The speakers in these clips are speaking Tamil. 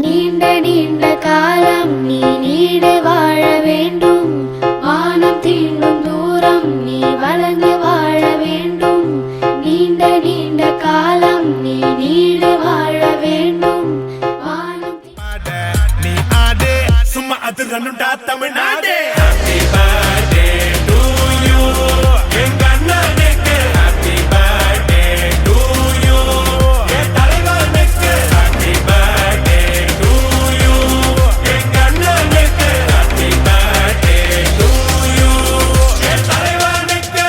நீண்ட நீண்ட காலம் நீ நீடு வாழ வேண்டும். வானம் தீண்டும் தூரம் நீ வளர்ந்து வாழ வேண்டும். நீண்ட நீண்ட காலம் நீ நீடு வாழ வேண்டும். வானம் நீ ஆடே சும்மா அது ரன்னுடா Tamil Nadu. Happy birthday to you எங்க அண்ணனுக்கு. Happy birthday to you என் தலைவனுக்கு. Happy birthday to you எங்க அண்ணனுக்கு. Happy birthday to you என் தலைவனுக்கு.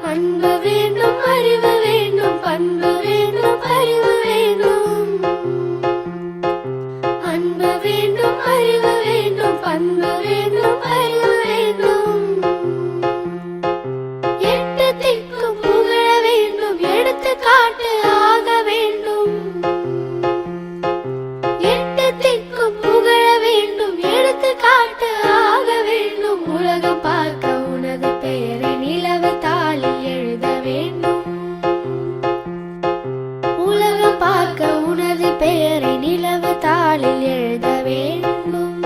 அன்பு வேண்டும், அறிவு வேண்டும், பண்பு வேண்டும், அறிவு வேண்டும். அன்பு வேண்டும், அறிவு வேண்டும், பண்பு வேண்டும், அறிவு வேண்டும். எட்டு திக்கும் புகழ வேண்டும், எடுத்துக்காட்டு ஆக வேண்டும். எட்டு திக்கும் புகழ வேண்டும், எடுத்துக்காட்டு ஆக வேண்டும். உலகம் பார்க்க உனது பெயரை நிலவு தாளில் எழுத வேண்டும். உலகம் பார்க்க உனது பெயரை நிலவு தாளில் எழுத வேண்டும்.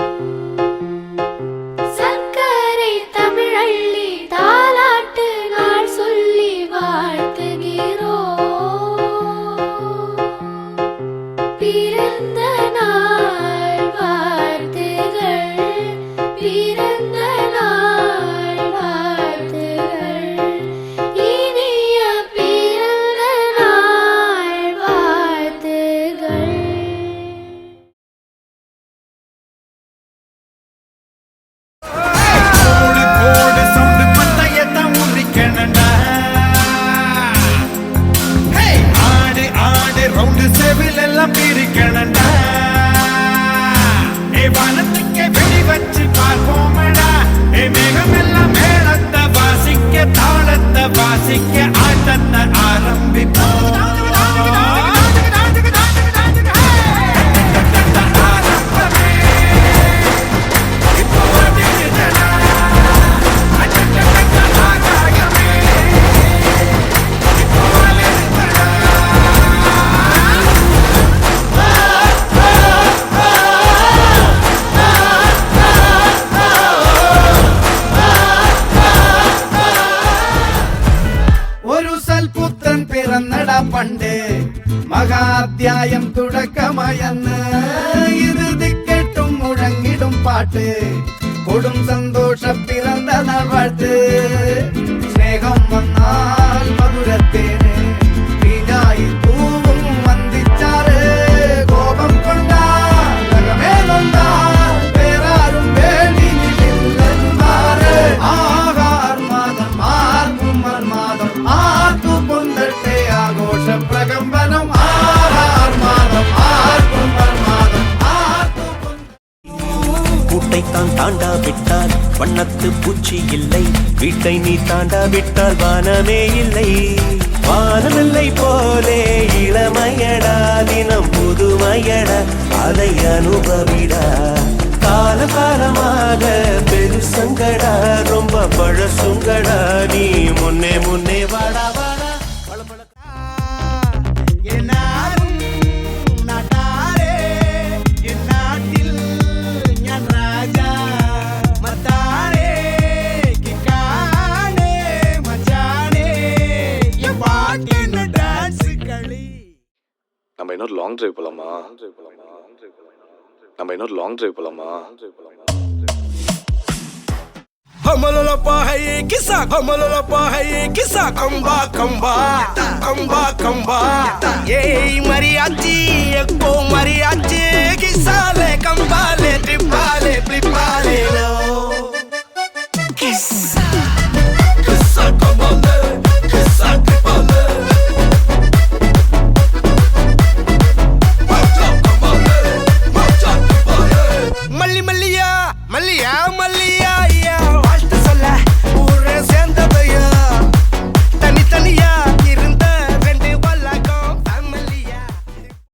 சர்க்கரை தமிழள்ளி தாலாட்டு நாள் சொல்லி வாழ்த்துகிறோம். பிறந்த நாள் வாழ்த்துகள், பிறந்த நாள் வாழ்த்துகள், இனிய பிறந்த நாள் வாழ்த்துகள். போடு போடு சவுண்டு பந்தயத்தை முறிக்கணும்டா. ஆடு ஆடு ரவுண்டு செவில் எல்லாம் பிரிக்கணும்டா. வானத்துக்கே வெடி வச்சு பார்ப்போமடா. மேகம் எல்லாம் மேளத்தை வாசிக்க, தாளத்தை வாசிக்க, ஆட்டத்தை ஆரம்பிப்போம். ഒരു സൽപുത്രൻ പിറന്നടാ പണ്ട്, മഹാധ്യായം തുടക്കമയന്ന്. ഇത് ദിക്കെട്ടും മുഴങ്ങിടും പാട്ട്, കൊടും സന്തോഷ പിറന്ന നാൾ വാഴ്ത്ത്. സ്നേഹം വന്നാൽ മധുരത്തേന് തീനായി പൂവും വന്ദിച്ചാറ്. കോപം കൊണ്ടാൽ നഖമേ നൊന്താൽ വേറാരും വേണ്ടി നിന്നില്ലെന്നാറ്. ആഹാർമാദം ആർക്കും മർമാദം ആർക്കു പൊന്തട്ടെ ആഘോഷ പ്രകമ്പനം. ആഹാർമാദം ആർക്കും മർമാദം ആർക്കു கூட்டைத்தான் தாண்டா விட்டால் வண்ணத்து பூச்சி இல்லை. வீட்டை நீ தாண்டா விட்டால் வானமே இல்லை. வானமில்லை போலே இளமையடா, தினம் புதுமையடா, அதை அனுபவிடா. கால காலமாக பெருசங்கடா, ரொம்ப பழசுங்கடா, நீ முன்னே முன்னே வாழ இன்னொரு லாங் டிரைவ் போலாமா? हमलोलपा है ये किस्सा, हमलोलपा है ये किस्सा, कंबा कंबा कंबा कंबा ये मरियाची एको मरियाची किस्सा ले कंबा ले ट्रिपा ले लो